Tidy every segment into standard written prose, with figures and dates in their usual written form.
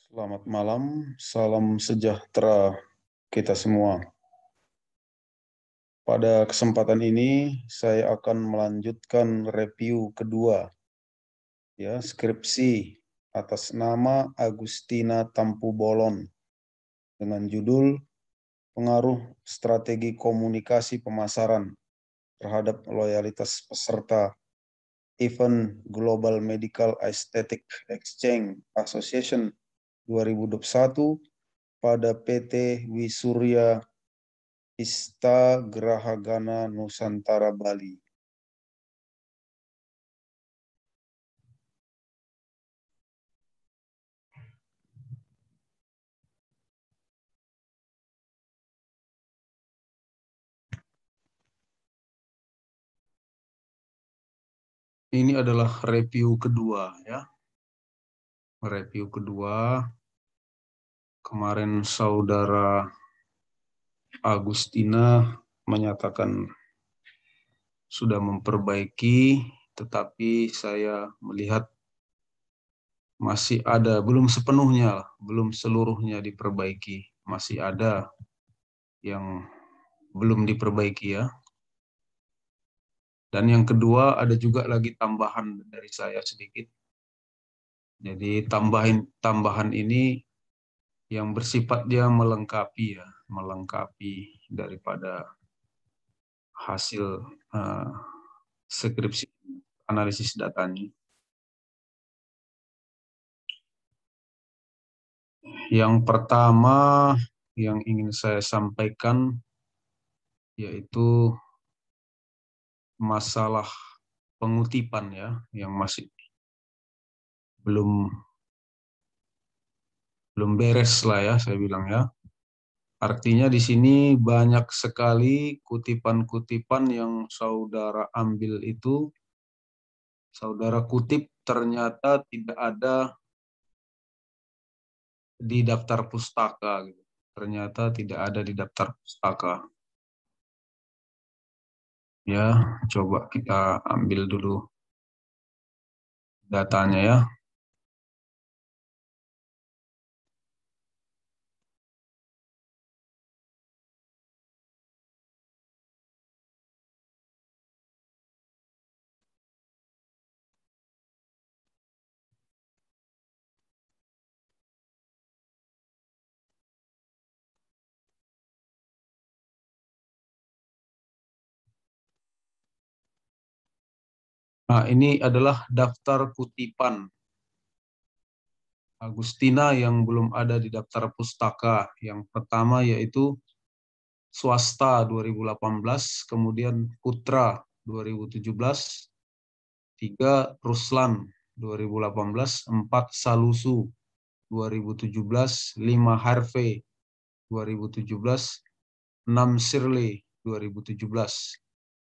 Selamat malam, salam sejahtera kita semua. Pada kesempatan ini, saya akan melanjutkan review kedua, ya, skripsi atas nama Agustina Tampu Bolon dengan judul Pengaruh Strategi Komunikasi Pemasaran terhadap Loyalitas Peserta Event Global Medical Aesthetic Exchange Association 2021 pada PT Wisurya Ista Grahagana Nusantara Bali. Ini adalah review kedua, ya. Review kedua. Kemarin saudara Agustina menyatakan sudah memperbaiki, tetapi saya melihat masih ada, belum sepenuhnya, belum seluruhnya diperbaiki. Masih ada yang belum diperbaiki, ya. Dan yang kedua ada juga lagi tambahan dari saya sedikit. Jadi tambahan ini yang bersifat dia melengkapi, ya, melengkapi daripada hasil skripsi analisis datanya. Yang pertama yang ingin saya sampaikan yaitu masalah pengutipan, ya, yang masih belum beres lah, ya, saya bilang, ya. Artinya di sini banyak sekali kutipan-kutipan yang saudara ambil itu, saudara kutip ternyata tidak ada di daftar pustaka, gitu. Ternyata tidak ada di daftar pustaka. Ya, coba kita ambil dulu datanya, ya. Nah, ini adalah daftar kutipan Agustina yang belum ada di daftar pustaka. Yang pertama yaitu Swasta 2018, kemudian Putra 2017, 3 Ruslan 2018, 4 Salusu 2017, 5 Harvey 2017, 6 Shirley 2017,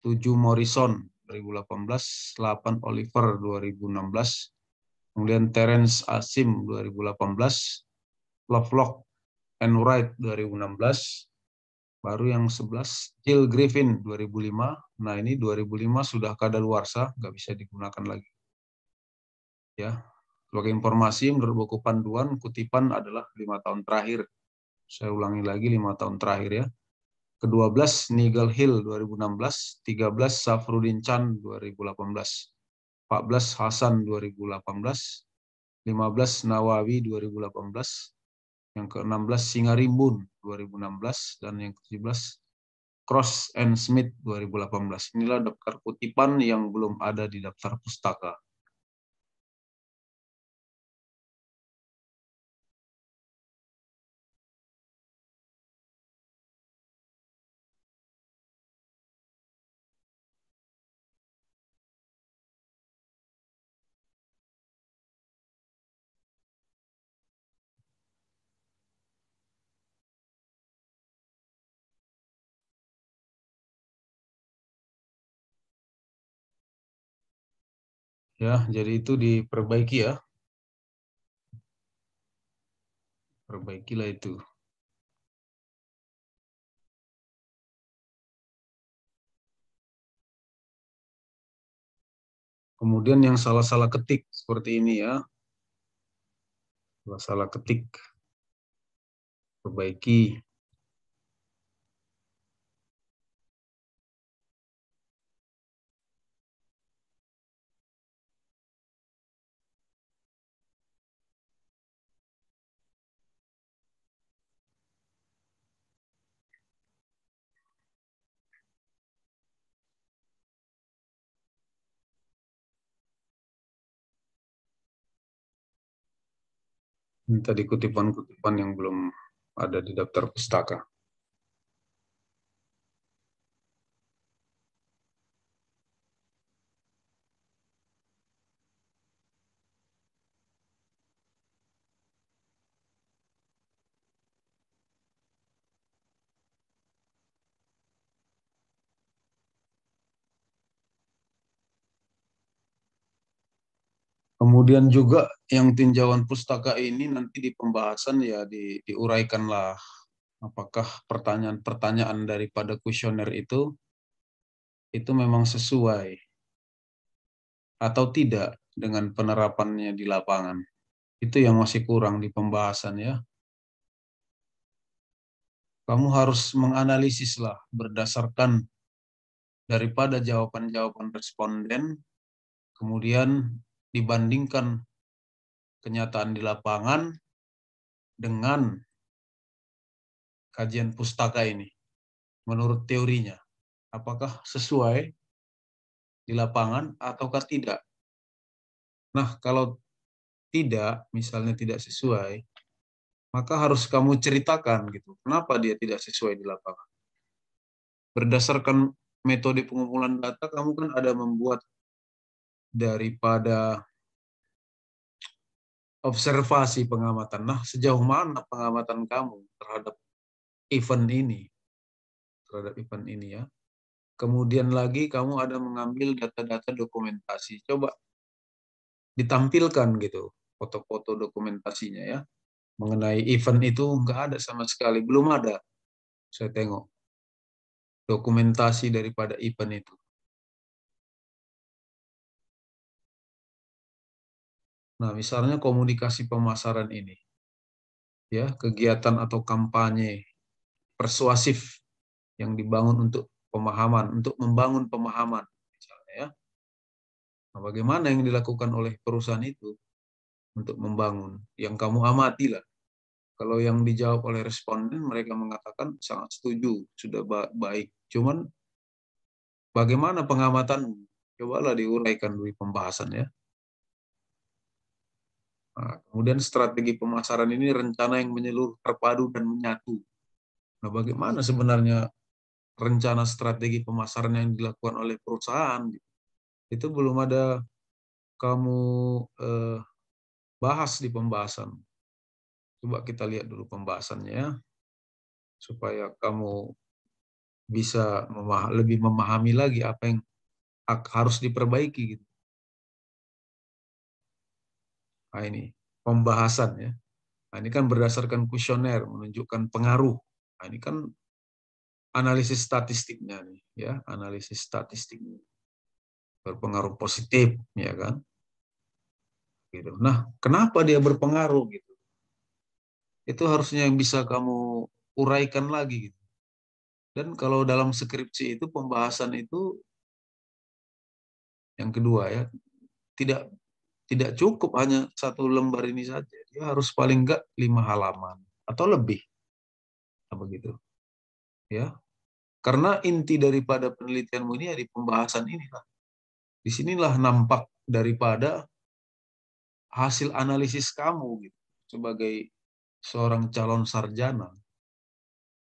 7 Morrison 2018, 8 Oliver 2016, kemudian Terence Asim 2018, Lovelock and Wright 2016, baru yang 11 Jill Griffin 2005. Nah, ini 2005 sudah kadaluarsa, nggak bisa digunakan lagi, ya. Sebagai informasi, menurut buku panduan kutipan adalah 5 tahun terakhir. Saya ulangi lagi, 5 tahun terakhir, ya. Ke-12 Nigel Hill 2016, 13 Safruddin Chan 2018, 14 Hasan 2018, 15 Nawawi 2018, yang ke-16 Singarimbun 2016, dan yang ke-17 Cross and Smith 2018. Inilah daftar kutipan yang belum ada di daftar pustaka. Ya, jadi itu diperbaiki, ya. Perbaikilah itu. Kemudian yang salah-salah ketik seperti ini, ya. Kalau salah ketik, perbaiki. Ini tadi kutipan-kutipan yang belum ada di daftar pustaka. Kemudian juga yang tinjauan pustaka ini nanti di pembahasan ya diuraikanlah apakah pertanyaan-pertanyaan daripada kuesioner itu memang sesuai atau tidak dengan penerapannya di lapangan. Itu yang masih kurang di pembahasan ya. Kamu harus menganalisis lah berdasarkan daripada jawaban-jawaban responden, kemudian dibandingkan kenyataan di lapangan dengan kajian pustaka ini. Menurut teorinya, apakah sesuai di lapangan ataukah tidak? Nah, kalau tidak, misalnya tidak sesuai, maka harus kamu ceritakan gitu. Kenapa dia tidak sesuai di lapangan? Berdasarkan metode pengumpulan data, kamu kan ada membuat daripada observasi pengamatan. Nah, sejauh mana pengamatan kamu terhadap event ini? Terhadap event ini ya. Kemudian lagi kamu ada mengambil data-data dokumentasi. Coba ditampilkan gitu, foto-foto dokumentasinya ya. Mengenai event itu nggak ada sama sekali. Belum ada, saya tengok, dokumentasi daripada event itu. Nah, misalnya komunikasi pemasaran ini, ya, kegiatan atau kampanye persuasif yang dibangun untuk pemahaman, untuk membangun pemahaman, misalnya ya. Nah, bagaimana yang dilakukan oleh perusahaan itu untuk membangun? Yang kamu amati lah. Kalau yang dijawab oleh responden, mereka mengatakan sangat setuju, sudah baik. Cuman bagaimana pengamatan? Cobalah diuraikan di pembahasan ya. Nah, kemudian strategi pemasaran ini rencana yang menyeluruh, terpadu, dan menyatu. Nah, bagaimana sebenarnya rencana strategi pemasaran yang dilakukan oleh perusahaan? Itu belum ada kamu eh, bahas di pembahasan. Coba kita lihat dulu pembahasannya ya, supaya kamu bisa lebih memahami lagi apa yang harus diperbaiki gitu. Nah, ini pembahasan ya. Nah, ini kan berdasarkan kuesioner menunjukkan pengaruh. Nah, ini kan analisis statistiknya nih, ya, analisis statistiknya berpengaruh positif, ya kan? Gitu. Nah, kenapa dia berpengaruh gitu? Itu harusnya yang bisa kamu uraikan lagi gitu. Dan kalau dalam skripsi itu pembahasan itu yang kedua ya, tidak tidak cukup hanya satu lembar ini saja. Dia harus paling enggak 5 halaman atau lebih, begitu, ya. Karena inti daripada penelitianmu ini ya di pembahasan inilah. Disinilah nampak daripada hasil analisis kamu gitu sebagai seorang calon sarjana.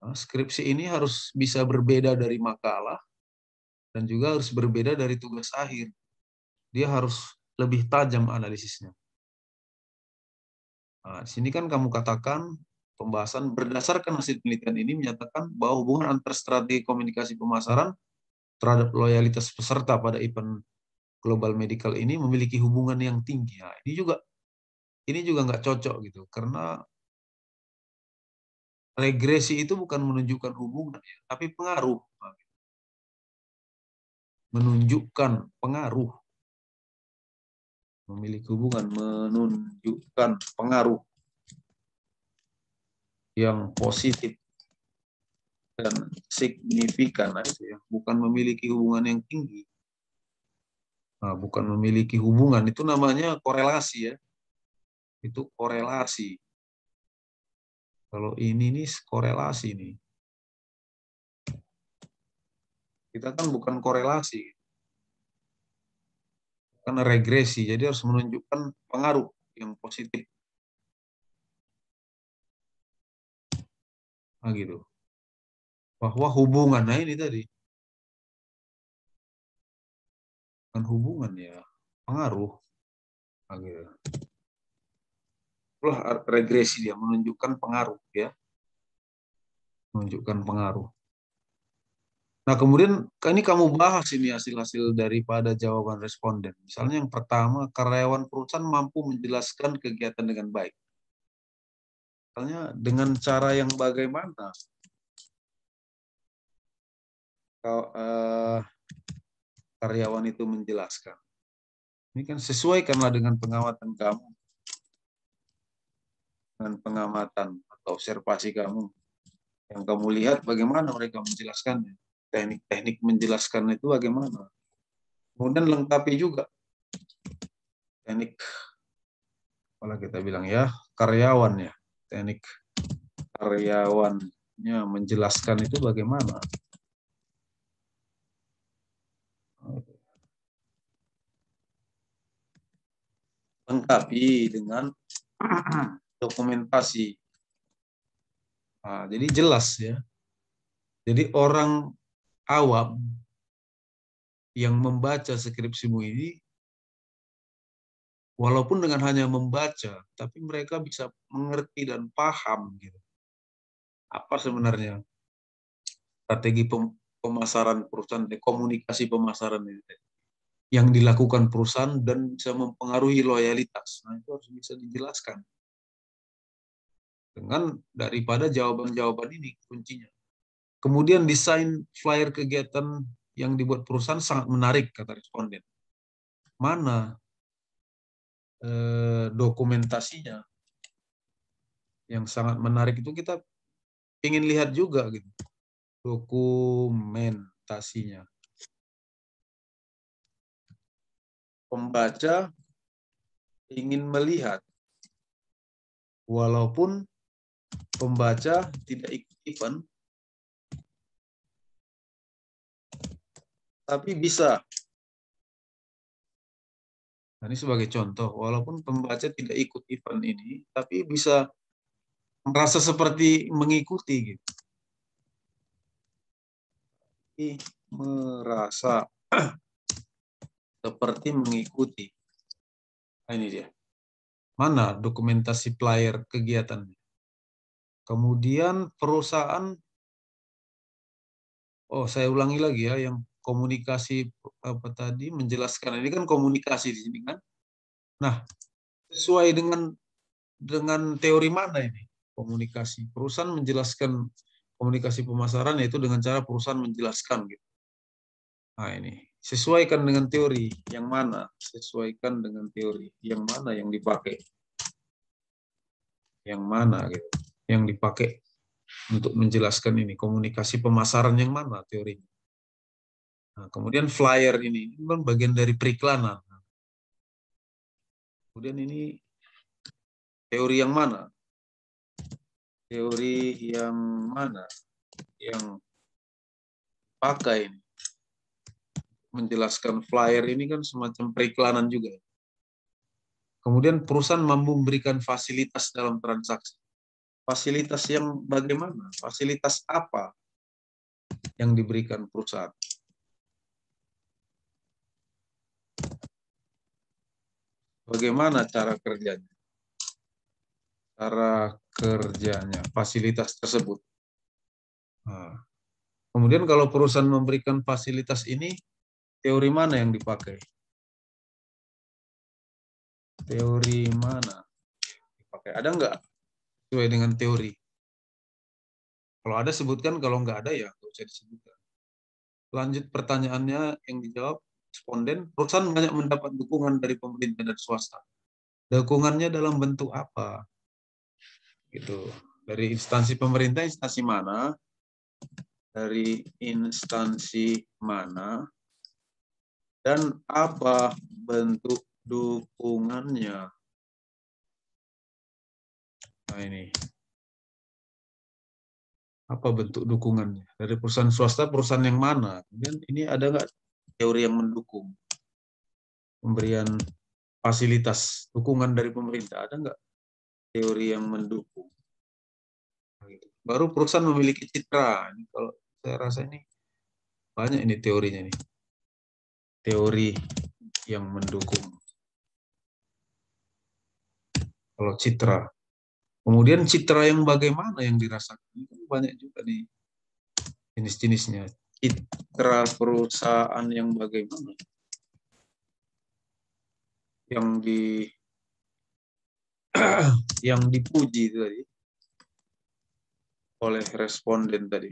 Nah, skripsi ini harus bisa berbeda dari makalah dan juga harus berbeda dari tugas akhir. Dia harus lebih tajam analisisnya. Nah, di sini kan kamu katakan pembahasan berdasarkan hasil penelitian ini menyatakan bahwa hubungan antar strategi komunikasi pemasaran terhadap loyalitas peserta pada event global medical ini memiliki hubungan yang tinggi. Nah, ini juga nggak cocok gitu karena regresi itu bukan menunjukkan hubungan ya, tapi pengaruh. Menunjukkan pengaruh, memiliki hubungan, menunjukkan pengaruh. yang positif dan signifikan, nah itu ya, bukan memiliki hubungan yang tinggi. Nah, bukan memiliki hubungan, itu namanya korelasi ya. Itu korelasi. Kalau ini nih korelasi nih. Kita kan bukan korelasi. Karena regresi, jadi harus menunjukkan pengaruh yang positif. Nah gitu. Bahwa hubungan, nah ini tadi. Bukan hubungan ya, pengaruh. Nah gitu. Itulah regresi dia, menunjukkan pengaruh ya. Menunjukkan pengaruh. Nah, kemudian ini kamu bahas ini hasil-hasil daripada jawaban responden. Misalnya yang pertama, karyawan perusahaan mampu menjelaskan kegiatan dengan baik. Misalnya dengan cara yang bagaimana? Karyawan itu menjelaskan. Ini kan sesuaikanlah dengan pengamatan kamu. Dengan pengamatan atau observasi kamu. Yang kamu lihat bagaimana mereka menjelaskannya. Teknik-teknik menjelaskan itu bagaimana. Kemudian lengkapi juga teknik, kalau kita bilang ya, karyawan ya. Teknik karyawannya menjelaskan itu bagaimana. Lengkapi dengan dokumentasi. Nah, jadi jelas ya. Jadi orang awam yang membaca skripsimu ini, walaupun dengan hanya membaca, tapi mereka bisa mengerti dan paham gitu. Apa sebenarnya strategi pemasaran perusahaan, komunikasi pemasaran ini yang dilakukan perusahaan dan bisa mempengaruhi loyalitas. Nah, itu harus bisa dijelaskan. Dengan daripada jawaban-jawaban ini kuncinya. Kemudian desain flyer kegiatan yang dibuat perusahaan sangat menarik, kata responden. Mana dokumentasinya? Yang sangat menarik itu kita ingin lihat juga gitu. Dokumentasinya. Pembaca ingin melihat, walaupun pembaca tidak ikut event, tapi bisa. Nah, ini sebagai contoh, walaupun pembaca tidak ikut event ini, tapi bisa merasa seperti mengikuti gitu. Merasa seperti mengikuti. Nah, ini dia. Mana dokumentasi flyer kegiatan? Kemudian perusahaan, saya ulangi lagi ya, yang komunikasi apa tadi menjelaskan, ini kan komunikasi di sini kan. Nah, sesuai dengan teori mana ini komunikasi? Perusahaan menjelaskan komunikasi pemasaran yaitu dengan cara perusahaan menjelaskan gitu. Nah, ini sesuaikan dengan teori yang mana? Sesuaikan dengan teori yang mana yang dipakai? Yang mana gitu? Yang dipakai untuk menjelaskan ini komunikasi pemasaran yang mana teorinya? Nah, kemudian flyer ini kan bagian dari periklanan. Kemudian ini teori yang mana? Teori yang mana yang pakai ini? Menjelaskan flyer ini kan semacam periklanan juga. Kemudian perusahaan mampu memberikan fasilitas dalam transaksi. Fasilitas yang bagaimana? Fasilitas apa yang diberikan perusahaan? Bagaimana cara kerjanya? Cara kerjanya, fasilitas tersebut. Nah, kemudian kalau perusahaan memberikan fasilitas ini, teori mana yang dipakai? Teori mana dipakai? Ada nggak sesuai dengan teori? Kalau ada sebutkan, kalau nggak ada ya nggak usah disebutkan. Lanjut pertanyaannya yang dijawab responden, perusahaan banyak mendapat dukungan dari pemerintah dan swasta. Dukungannya dalam bentuk apa? Gitu. Dari instansi pemerintah, instansi mana? Dari instansi mana? Dan apa bentuk dukungannya? Nah ini. Apa bentuk dukungannya? Dari perusahaan swasta, perusahaan yang mana? Kemudian ini ada nggak teori yang mendukung? Pemberian fasilitas, dukungan dari pemerintah, ada nggak teori yang mendukung? Baru perusahaan memiliki citra. Ini kalau saya rasa ini banyak ini teorinya nih. Teori yang mendukung. Kalau citra. Kemudian citra yang bagaimana yang dirasakan? Ini kan banyak juga nih jenis-jenisnya. Citra perusahaan yang bagaimana? Yang yang dipuji tadi oleh responden tadi.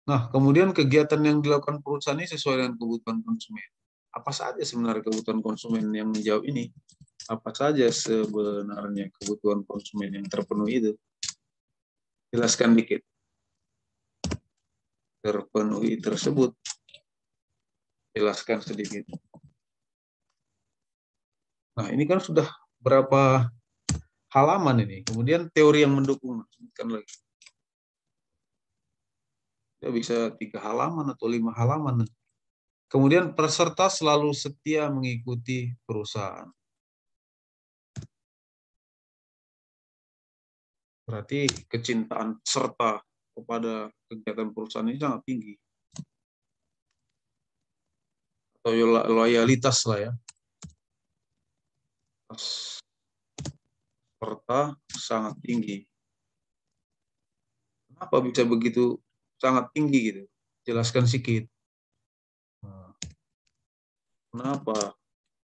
Nah, kemudian kegiatan yang dilakukan perusahaan ini sesuai dengan kebutuhan konsumen. Apa saja sebenarnya kebutuhan konsumen yang menjawab ini? Apa saja sebenarnya kebutuhan konsumen yang terpenuhi itu? Jelaskan dikit. Terpenuhi tersebut. Jelaskan sedikit. Nah, ini kan sudah berapa halaman ini. Kemudian teori yang mendukung. Sebutkan lagi. Ya, bisa 3 halaman atau 5 halaman. Kemudian peserta selalu setia mengikuti perusahaan. Berarti kecintaan peserta kepada kegiatan perusahaan ini sangat tinggi. Atau loyalitas lah ya. Peserta sangat tinggi. Kenapa bisa begitu sangat tinggi gitu? Jelaskan sedikit. Kenapa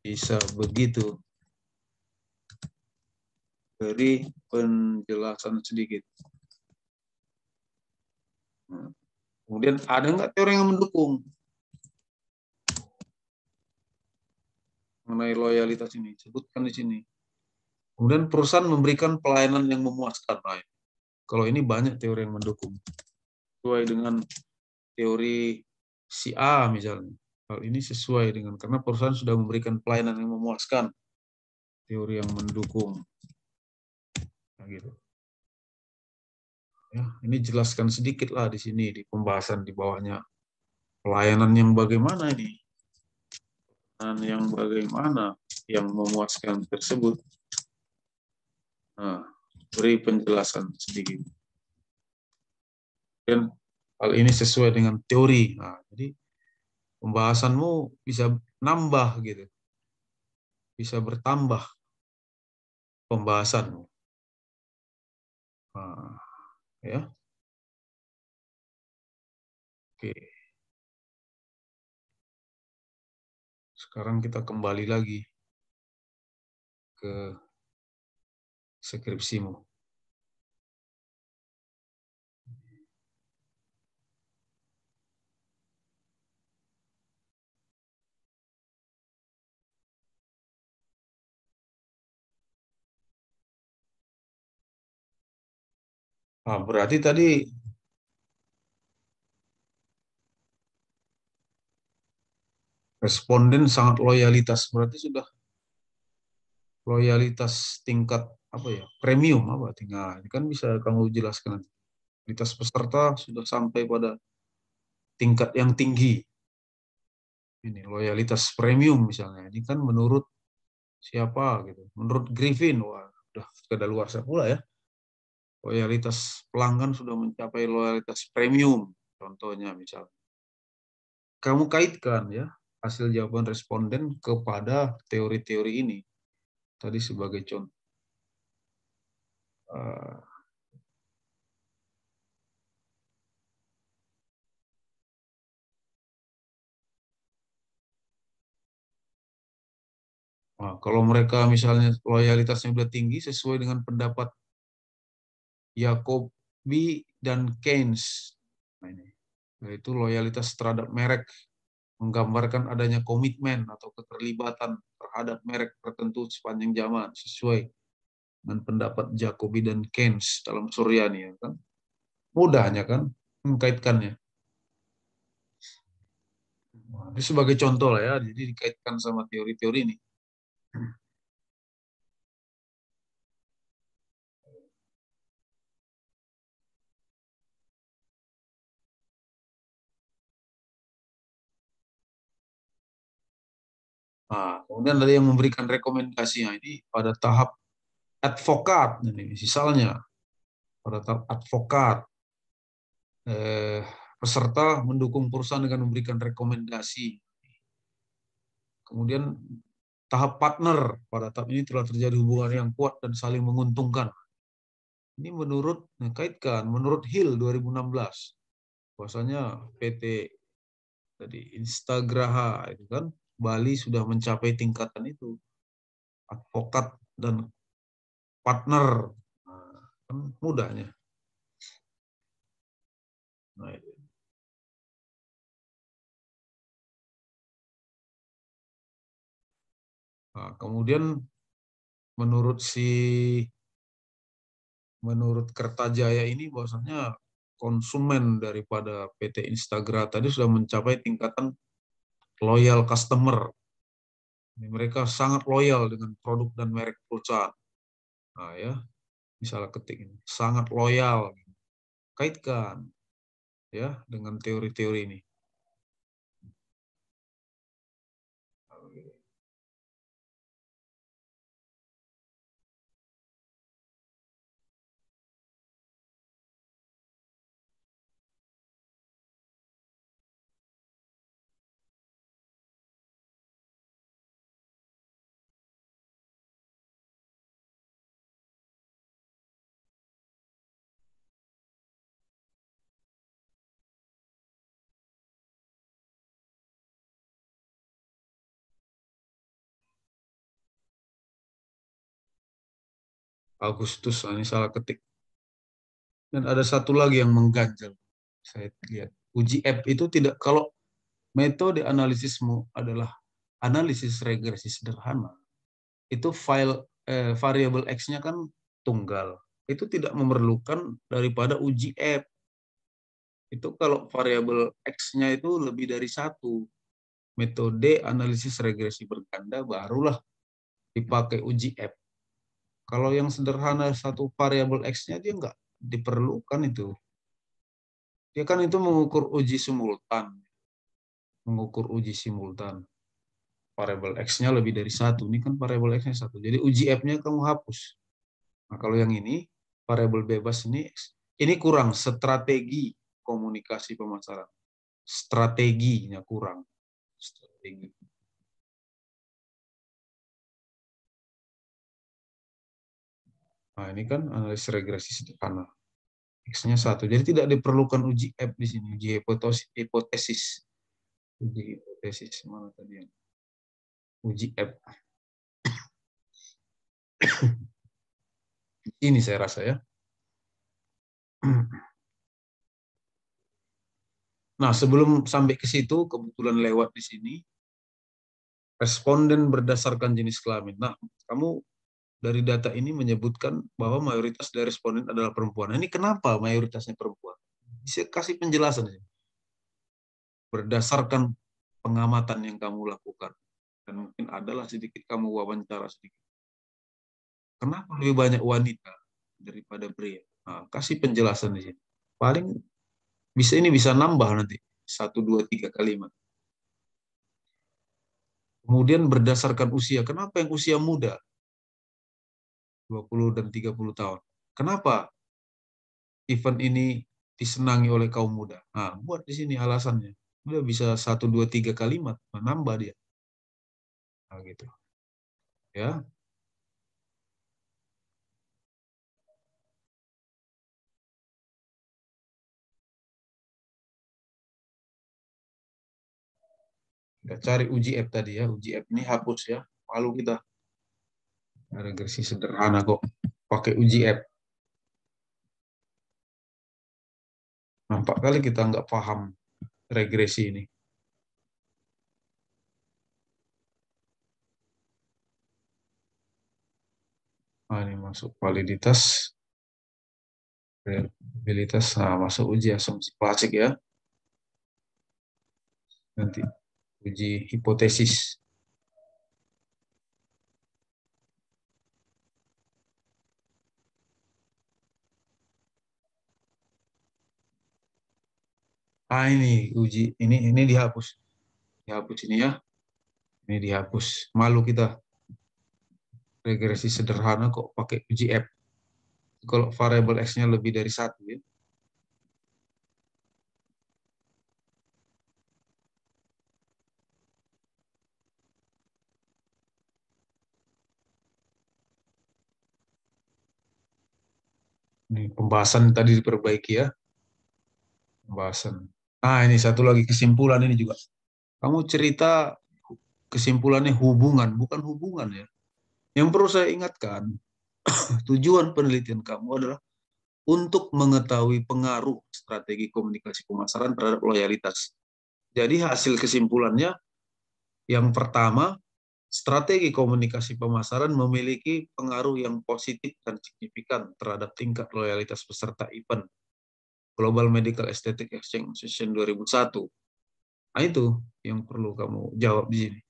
bisa begitu? Beri penjelasan sedikit. Kemudian ada nggak teori yang mendukung mengenai loyalitas ini? Sebutkan di sini. Kemudian perusahaan memberikan pelayanan yang memuaskan. Nah, kalau ini banyak teori yang mendukung. Sesuai dengan teori si A misalnya. Hal ini sesuai dengan karena perusahaan sudah memberikan pelayanan yang memuaskan. Teori yang mendukung. Nah, gitu. Ya, ini jelaskan sedikit lah di sini di pembahasan di bawahnya. Pelayanan yang bagaimana ini? Dan yang bagaimana yang memuaskan tersebut? Nah, beri penjelasan sedikit. Dan hal ini sesuai dengan teori. Nah, jadi pembahasanmu bisa nambah gitu. Bisa bertambah pembahasanmu. Nah, ya. Oke. Sekarang kita kembali lagi ke skripsimu. Nah, berarti tadi responden sangat loyalitas. Berarti sudah loyalitas tingkat apa ya? Premium apa? Tinggal ini kan bisa kamu jelaskan. Loyalitas peserta sudah sampai pada tingkat yang tinggi. Ini loyalitas premium misalnya. Ini kan menurut siapa gitu? Menurut Griffin, wah, udah kedaluarsa pula ya. Loyalitas pelanggan sudah mencapai loyalitas premium, contohnya misalnya. Kamu kaitkan ya hasil jawaban responden kepada teori-teori ini. Tadi sebagai contoh. Nah, kalau mereka misalnya loyalitasnya sudah tinggi sesuai dengan pendapat Jacobi dan Keynes. Nah, ini. Yaitu loyalitas terhadap merek menggambarkan adanya komitmen atau keterlibatan terhadap merek tertentu sepanjang zaman sesuai dengan pendapat Jacobi dan Keynes dalam Suryani, ya kan? Mudahnya kan mengkaitkannya. Nah, ini sebagai contoh lah ya, jadi dikaitkan sama teori-teori ini. Nah, kemudian ada yang memberikan rekomendasinya ini pada tahap advokat, ini misalnya pada tahap advokat, peserta mendukung perusahaan dengan memberikan rekomendasi. Kemudian tahap partner, pada tahap ini telah terjadi hubungan yang kuat dan saling menguntungkan. Ini kaitkan menurut Hill 2016, bahwasanya PT tadi Instagraha itu kan Bali sudah mencapai tingkatan itu, advokat dan partner. Nah, kan mudahnya. Nah, kemudian menurut menurut Kertajaya ini bahwasanya konsumen daripada PT Instagram tadi sudah mencapai tingkatan loyal customer. Ini mereka sangat loyal dengan produk dan merek perusahaan. Nah, ya, misalnya ketik ini, sangat loyal. Kaitkan ya dengan teori-teori ini. Agustus, ini salah ketik. Dan ada satu lagi yang mengganjal. Saya lihat. Uji F itu tidak, kalau metode analisismu adalah analisis regresi sederhana, itu variabel X-nya kan tunggal. Itu tidak memerlukan daripada uji F. Itu kalau variabel X-nya itu lebih dari satu. Metode analisis regresi berganda barulah dipakai uji F. Kalau yang sederhana satu variabel X-nya dia nggak diperlukan itu. Dia kan itu mengukur uji simultan. Mengukur uji simultan. Variabel X-nya lebih dari satu. Ini kan variabel X-nya satu. Jadi uji F-nya kamu hapus. Nah, kalau yang ini, variabel bebas ini kurang strategi komunikasi pemasaran. Strateginya kurang. Strategi. Nah, ini kan analisis regresi sederhana. X-nya satu. Jadi tidak diperlukan uji F di sini. Uji hipotesis. Uji hipotesis. Mana tadi yang? Uji F. Ini saya rasa ya. Nah, sebelum sampai ke situ, kebetulan lewat di sini, responden berdasarkan jenis kelamin. Nah, kamu dari data ini menyebutkan bahwa mayoritas dari responden adalah perempuan. Nah, ini kenapa mayoritasnya perempuan? Bisa kasih penjelasan sih. Berdasarkan pengamatan yang kamu lakukan. Dan mungkin adalah sedikit kamu wawancara sedikit. Kenapa lebih banyak wanita daripada pria? Nah, kasih penjelasan di sini. Paling bisa nambah nanti. 1, 2, 3 kalimat. Kemudian berdasarkan usia. Kenapa yang usia muda? 20 dan 30 tahun. Kenapa event ini disenangi oleh kaum muda? Nah, buat di sini alasannya. Udah bisa 1, 2, 3 kalimat, menambah dia. Nah, gitu. Ya, kita cari uji F tadi ya. Uji F ini hapus ya. Lalu kita regresi sederhana kok. Pakai uji F. Nampak kali kita nggak paham regresi ini. masuk validitas, reliabilitas, nah masuk uji asumsi klasik ya. Nanti uji hipotesis. Ah ini uji, ini dihapus. Dihapus ini ya. Ini dihapus. Malu kita. Regresi sederhana kok pakai uji F. Kalau variabel X-nya lebih dari 1 ya. Ini pembahasan tadi diperbaiki ya. Pembahasan. Nah ini satu lagi kesimpulan ini juga. Kamu cerita kesimpulannya hubungan, bukan hubungan ya. Yang perlu saya ingatkan, tujuan penelitian kamu adalah untuk mengetahui pengaruh strategi komunikasi pemasaran terhadap loyalitas. Jadi hasil kesimpulannya, yang pertama, strategi komunikasi pemasaran memiliki pengaruh yang positif dan signifikan terhadap tingkat loyalitas peserta event Global Medical Aesthetic Exchange Session 2001. Nah itu yang perlu kamu jawab di sini.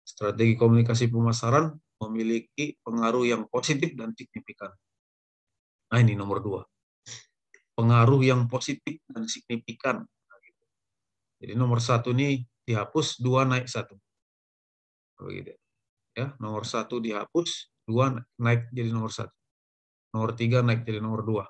Strategi komunikasi pemasaran memiliki pengaruh yang positif dan signifikan. Nah ini nomor 2. Pengaruh yang positif dan signifikan. Jadi nomor 1 ini dihapus, 2 naik 1. Begitu. Ya, nomor 1 dihapus, 2 naik jadi nomor 1. Nomor 3 naik jadi nomor 2.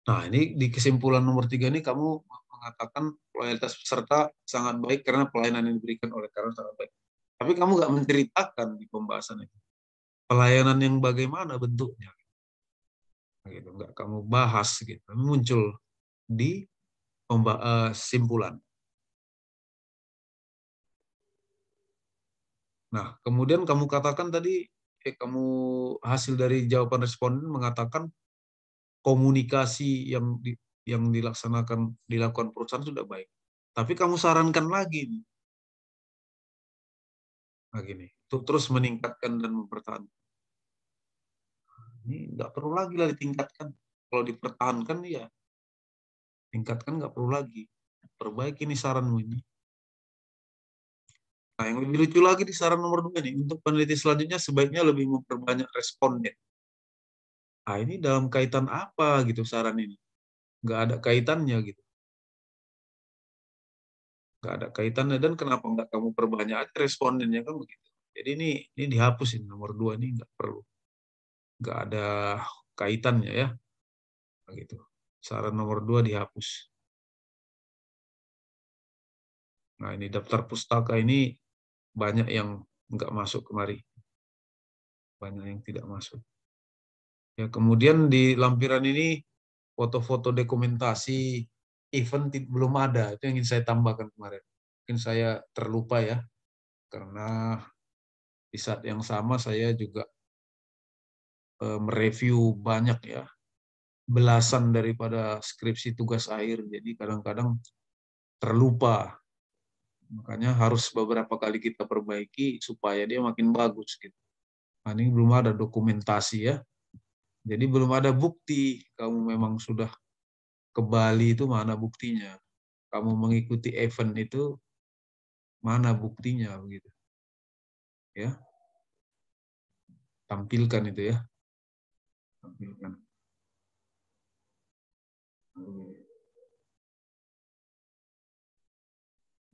Nah, ini di kesimpulan nomor 3 ini kamu mengatakan loyalitas peserta sangat baik karena pelayanan yang diberikan oleh karena sangat baik. Tapi kamu nggak menceritakan di pembahasan itu. Pelayanan yang bagaimana bentuknya. Gitu, nggak kamu bahas gitu. Muncul di kesimpulan. Nah, kemudian kamu katakan tadi, kamu hasil dari jawaban responden mengatakan komunikasi yang dilakukan perusahaan sudah baik. Tapi kamu sarankan lagi nih. Nah, gini, untuk terus meningkatkan dan mempertahankan. Ini nggak perlu lagi lah ditingkatkan. Kalau dipertahankan ya tingkatkan, nggak perlu lagi. Perbaiki nih saranmu ini. Nah, yang lebih lucu lagi di saran nomor 2 nih, untuk peneliti selanjutnya sebaiknya lebih memperbanyak responden. Nah, ini dalam kaitan apa gitu saran ini? Nggak ada kaitannya gitu. Nggak ada kaitannya, dan kenapa nggak kamu perbanyak aja respondennya kan begitu. Jadi ini dihapusin nomor 2 ini nggak perlu. Nggak ada kaitannya ya. Begitu. Saran nomor 2 dihapus. Nah, ini daftar pustaka ini banyak yang nggak masuk kemari. Banyak yang tidak masuk. Ya, kemudian di lampiran ini foto-foto dokumentasi event belum ada. Itu yang ingin saya tambahkan kemarin. Mungkin saya terlupa ya, karena di saat yang sama saya juga mereview banyak ya, belasan daripada skripsi tugas akhir. Jadi kadang-kadang terlupa. Makanya harus beberapa kali kita perbaiki supaya dia makin bagus gitu. Nah, ini belum ada dokumentasi ya. Jadi belum ada bukti kamu memang sudah ke Bali, itu mana buktinya. Kamu mengikuti event itu mana buktinya begitu. Ya. Tampilkan itu ya. Tampilkan.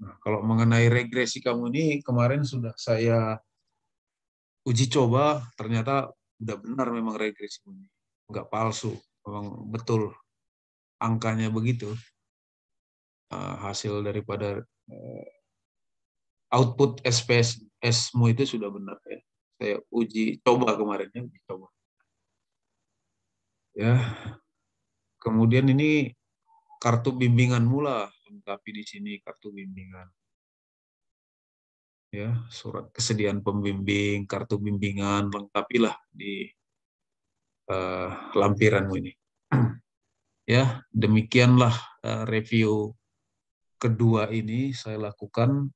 Nah, kalau mengenai regresi kamu ini kemarin sudah saya uji coba, ternyata udah benar memang regresi ini. Nggak palsu, memang betul angkanya begitu. Hasil daripada output SPSS-mu itu sudah benar ya. Saya uji coba kemarin ya, uji coba. Ya. Kemudian ini kartu bimbingan mula, lengkapi di sini kartu bimbingan. Ya, surat kesediaan pembimbing, kartu bimbingan, lengkapilah di lampiranmu ini. Ya, demikianlah review kedua ini saya lakukan,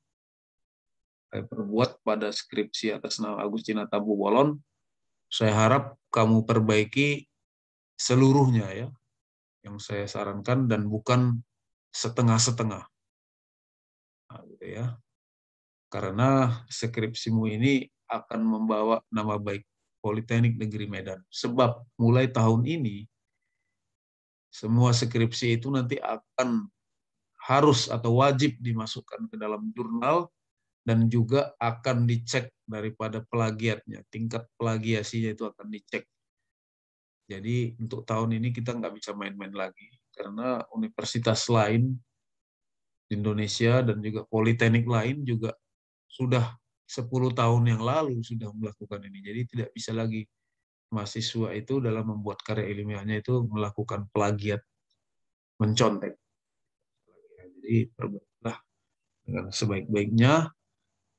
saya perbuat pada skripsi atas nama Agustina Tabu Bolon. Saya harap kamu perbaiki seluruhnya ya, yang saya sarankan, dan bukan setengah-setengah. Nah, gitu ya. Karena skripsimu ini akan membawa nama baik Politeknik Negeri Medan. Sebab mulai tahun ini, semua skripsi itu nanti akan harus atau wajib dimasukkan ke dalam jurnal, dan juga akan dicek daripada plagiatnya. Tingkat plagiasinya itu akan dicek. Jadi untuk tahun ini kita nggak bisa main-main lagi, karena universitas lain di Indonesia dan juga politeknik lain juga sudah 10 tahun yang lalu sudah melakukan ini. Jadi tidak bisa lagi mahasiswa itu dalam membuat karya ilmiahnya itu melakukan plagiat, mencontek. Jadi perbaikilah dengan sebaik-baiknya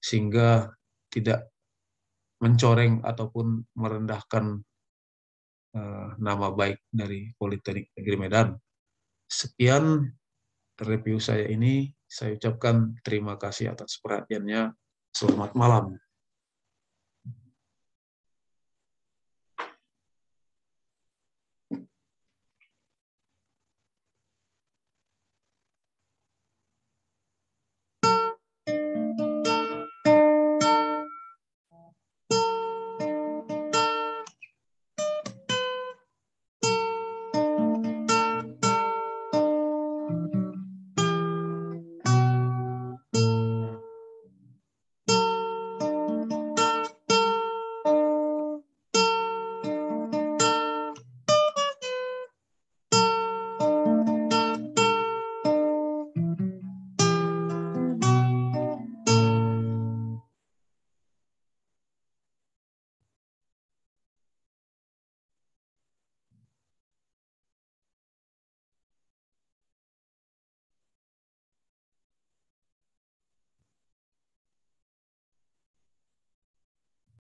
sehingga tidak mencoreng ataupun merendahkan nama baik dari Politeknik Negeri Medan. Sekian review saya ini. Saya ucapkan terima kasih atas perhatiannya. Selamat malam.